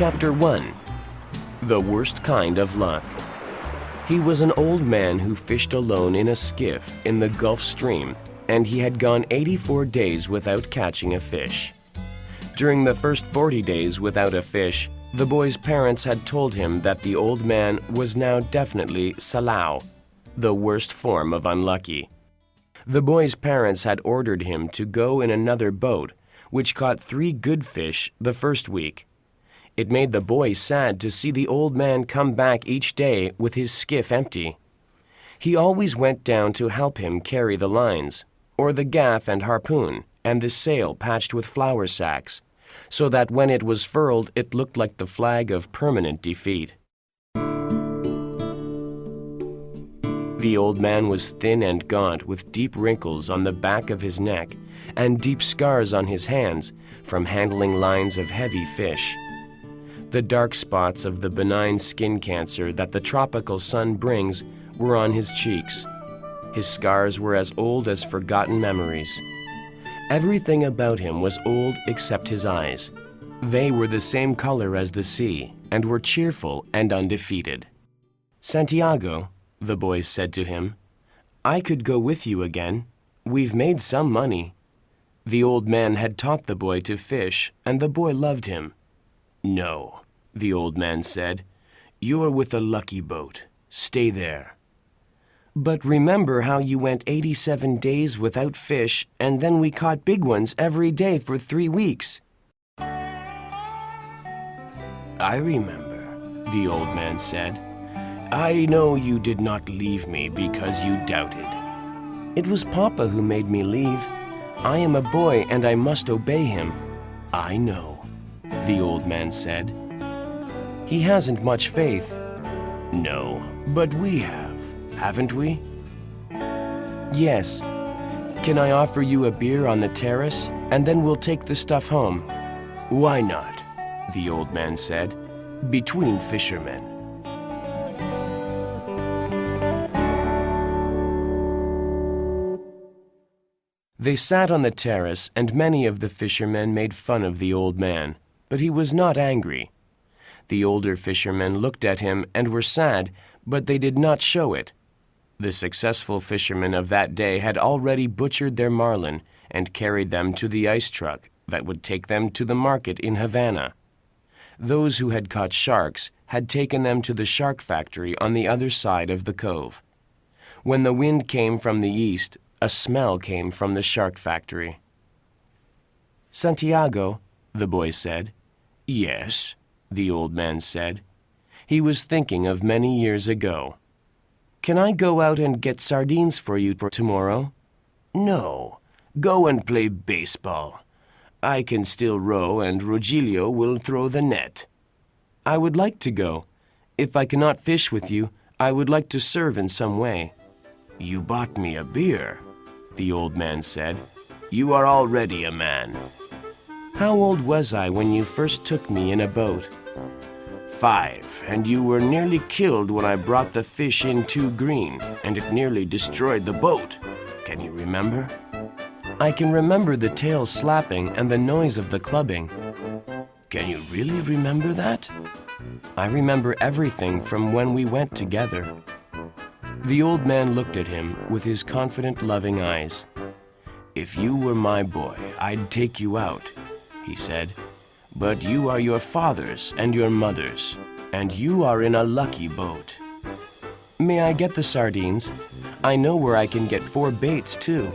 Chapter 1. The Worst Kind of Luck. He was an old man who fished alone in a skiff in the Gulf Stream, and he had gone 84 days without catching a fish. During the first 40 days without a fish, the boy's parents had told him that the old man was now definitely salao, the worst form of unlucky. The boy's parents had ordered him to go in another boat, which caught 3 good fish the first week. It made the boy sad to see the old man come back each day with his skiff empty. He always went down to help him carry the lines, or the gaff and harpoon, and the sail patched with flour sacks, so that when it was furled it looked like the flag of permanent defeat. The old man was thin and gaunt, with deep wrinkles on the back of his neck and deep scars on his hands from handling lines of heavy fish. The dark spots of the benign skin cancer that the tropical sun brings were on his cheeks. His scars were as old as forgotten memories. Everything about him was old except his eyes. They were the same color as the sea and were cheerful and undefeated. "Santiago," the boy said to him, "I could go with you again. We've made some money." The old man had taught the boy to fish, and the boy loved him. "No," the old man said. "You're with a lucky boat. Stay there." "But remember how you went 87 days without fish, and then we caught big ones every day for 3 weeks." "I remember," the old man said. "I know you did not leave me because you doubted." "It was Papa who made me leave. I am a boy and I must obey him." "I know," the old man said. "He hasn't much faith." "No, but we have, haven't we?" "Yes. Can I offer you a beer on the terrace, and then we'll take the stuff home?" "Why not?" the old man said. "Between fishermen." They sat on the terrace, and many of the fishermen made fun of the old man, but he was not angry. The older fishermen looked at him and were sad, but they did not show it. The successful fishermen of that day had already butchered their marlin and carried them to the ice truck that would take them to the market in Havana. Those who had caught sharks had taken them to the shark factory on the other side of the cove. When the wind came from the east, a smell came from the shark factory. "Santiago," the boy said. "Yes," the old man said. He was thinking of many years ago. "Can I go out and get sardines for you for tomorrow?" "No. Go and play baseball. I can still row, and Rogelio will throw the net." "I would like to go. If I cannot fish with you, I would like to serve in some way." "You bought me a beer," the old man said. "You are already a man." "How old was I when you first took me in a boat?" 5, and you were nearly killed when I brought the fish in too green, and it nearly destroyed the boat. Can you remember?" "I can remember the tail slapping and the noise of the clubbing." "Can you really remember that?" "I remember everything from when we went together." The old man looked at him with his confident, loving eyes. "If you were my boy, I'd take you out," he said. "But you are your father's and your mother's, and you are in a lucky boat." "May I get the sardines? I know where I can get 4 baits, too."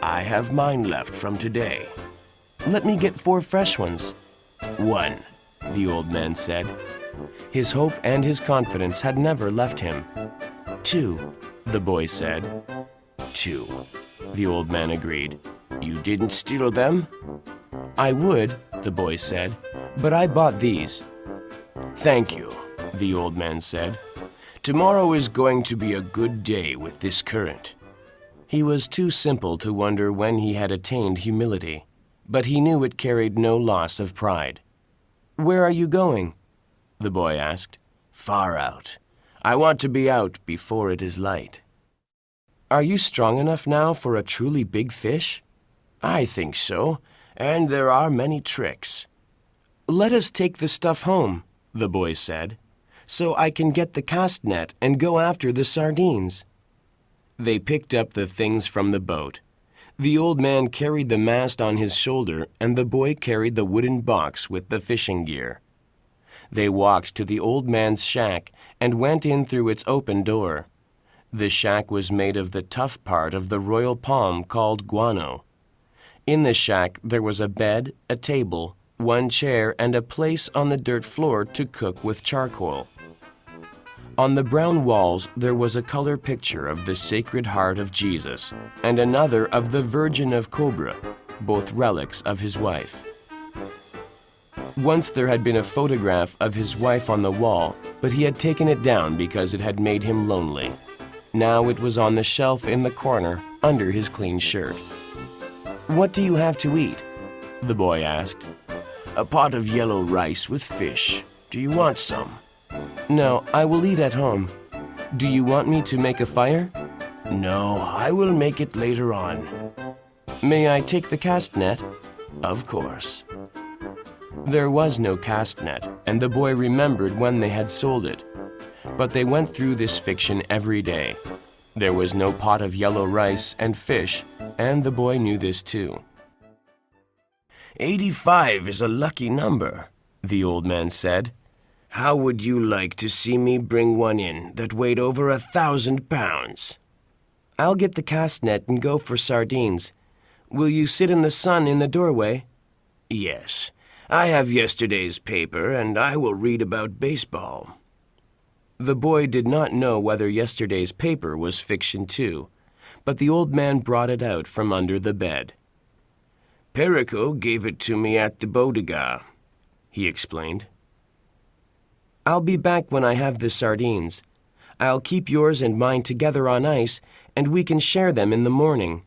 "I have mine left from today." "Let me get 4 fresh ones." "1," the old man said. His hope and his confidence had never left him. "2," the boy said. "2," the old man agreed. "You didn't steal them?" "I would," the boy said, "but I bought these." "Thank you," the old man said. "Tomorrow is going to be a good day with this current." He was too simple to wonder when he had attained humility, but he knew it carried no loss of pride. "Where are you going?" the boy asked. "Far out. I want to be out before it is light." "Are you strong enough now for a truly big fish?" "I think so, and there are many tricks." "Let us take the stuff home," the boy said, "so I can get the cast net and go after the sardines." They picked up the things from the boat. The old man carried the mast on his shoulder, and the boy carried the wooden box with the fishing gear. They walked to the old man's shack and went in through its open door. The shack was made of the tough part of the royal palm called guano. In the shack there was a bed, a table, one chair, and a place on the dirt floor to cook with charcoal. On the brown walls there was a color picture of the Sacred Heart of Jesus and another of the Virgin of Cobra, both relics of his wife. Once there had been a photograph of his wife on the wall, but he had taken it down because it had made him lonely. Now it was on the shelf in the corner under his clean shirt. "What do you have to eat?" the boy asked. "A pot of yellow rice with fish. Do you want some?" "No, I will eat at home. Do you want me to make a fire?" "No, I will make it later on." "May I take the cast net?" "Of course." There was no cast net, and the boy remembered when they had sold it. But they went through this fiction every day. There was no pot of yellow rice and fish, and the boy knew this too. 85 is a lucky number," the old man said. "How would you like to see me bring one in that weighed over 1,000 pounds? "I'll get the cast net and go for sardines. Will you sit in the sun in the doorway?" "Yes. I have yesterday's paper, and I will read about baseball." The boy did not know whether yesterday's paper was fiction too, but the old man brought it out from under the bed. "Perico gave it to me at the bodega," he explained. "I'll be back when I have the sardines. I'll keep yours and mine together on ice, and we can share them in the morning.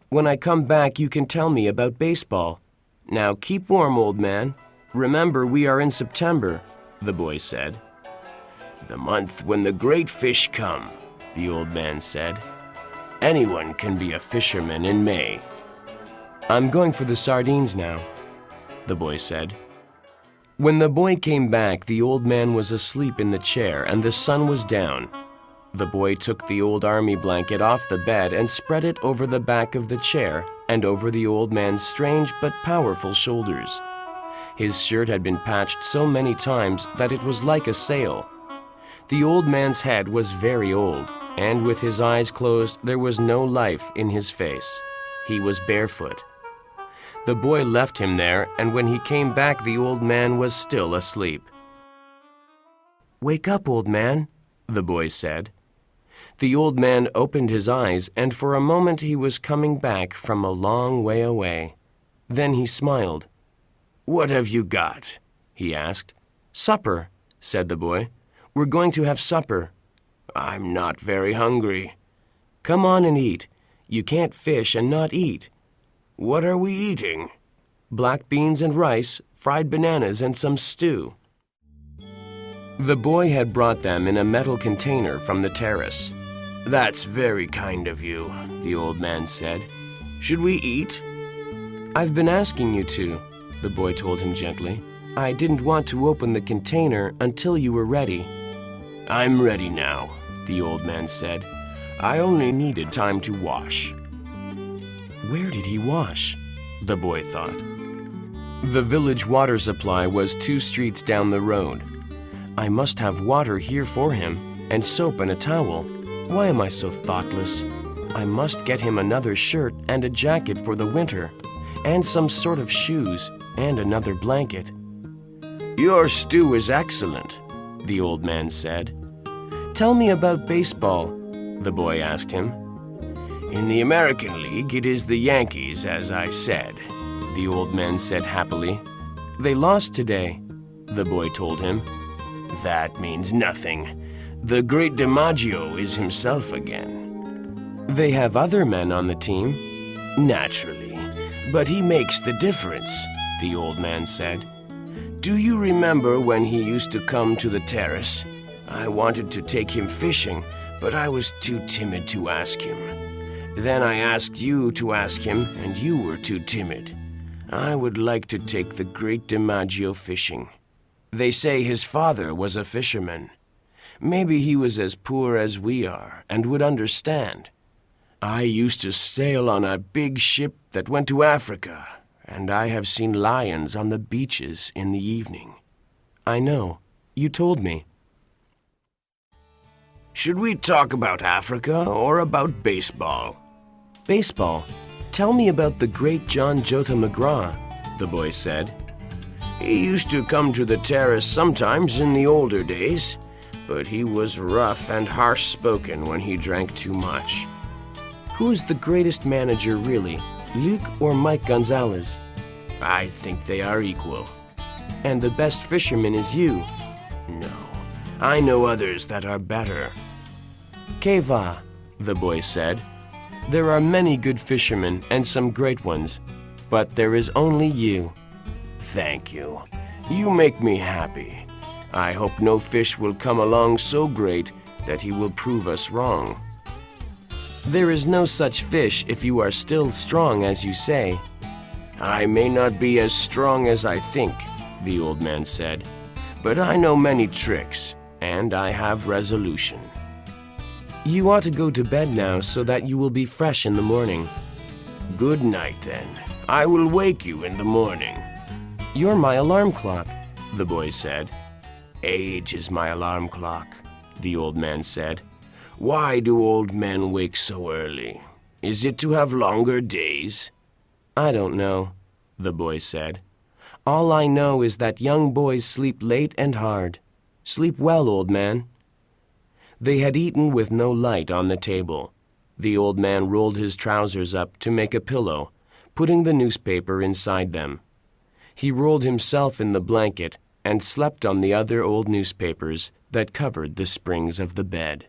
When I come back, you can tell me about baseball. Now keep warm, old man. Remember, we are in September," the boy said. "The month when the great fish come," the old man said. "Anyone can be a fisherman in May." "I'm going for the sardines now," the boy said. When the boy came back, the old man was asleep in the chair and the sun was down. The boy took the old army blanket off the bed and spread it over the back of the chair and over the old man's strange but powerful shoulders. His shirt had been patched so many times that it was like a sail. The old man's head was very old, and with his eyes closed, there was no life in his face. He was barefoot. The boy left him there, and when he came back, the old man was still asleep. "Wake up, old man," the boy said. The old man opened his eyes, and for a moment he was coming back from a long way away. Then he smiled. "What have you got?" he asked. "Supper," said the boy. "We're going to have supper." "I'm not very hungry." "Come on and eat. You can't fish and not eat." "What are we eating?" "Black beans and rice, fried bananas, and some stew." The boy had brought them in a metal container from the terrace. "That's very kind of you," the old man said. "Should we eat?" "I've been asking you to," the boy told him gently. "I didn't want to open the container until you were ready." "I'm ready now," the old man said. "I only needed time to wash." Where did he wash? The boy thought. The village water supply was 2 streets down the road. I must have water here for him, and soap and a towel. Why am I so thoughtless? I must get him another shirt and a jacket for the winter, and some sort of shoes, and another blanket. "Your stew is excellent," the old man said. "Tell me about baseball," the boy asked him. "In the American League, it is the Yankees, as I said," the old man said happily. "They lost today," the boy told him. "That means nothing. The great DiMaggio is himself again." "They have other men on the team." "Naturally, but he makes the difference," the old man said. "Do you remember when he used to come to the terrace? I wanted to take him fishing, but I was too timid to ask him. Then I asked you to ask him, and you were too timid. I would like to take the great DiMaggio fishing. They say his father was a fisherman. Maybe he was as poor as we are and would understand. I used to sail on a big ship that went to Africa, and I have seen lions on the beaches in the evening." "I know. You told me." "Should we talk about Africa or about baseball?" "Baseball. Tell me about the great John Jota McGraw," the boy said. "He used to come to the terrace sometimes in the older days, but he was rough and harsh-spoken when he drank too much." "Who is the greatest manager really, Luke or Mike Gonzalez?" "I think they are equal." "And the best fisherman is you?" "No, I know others that are better." "Que va," the boy said. "There are many good fishermen and some great ones, but there is only you." "Thank you. You make me happy. I hope no fish will come along so great that he will prove us wrong." "There is no such fish if you are still strong as you say." "I may not be as strong as I think," the old man said, "but I know many tricks, and I have resolution." "You ought to go to bed now so that you will be fresh in the morning." "Good night, then. I will wake you in the morning." "You're my alarm clock," the boy said. "Age is my alarm clock," the old man said. "Why do old men wake so early? Is it to have longer days?" "I don't know," the boy said. "All I know is that young boys sleep late and hard. Sleep well, old man." They had eaten with no light on the table. The old man rolled his trousers up to make a pillow, putting the newspaper inside them. He rolled himself in the blanket and slept on the other old newspapers that covered the springs of the bed.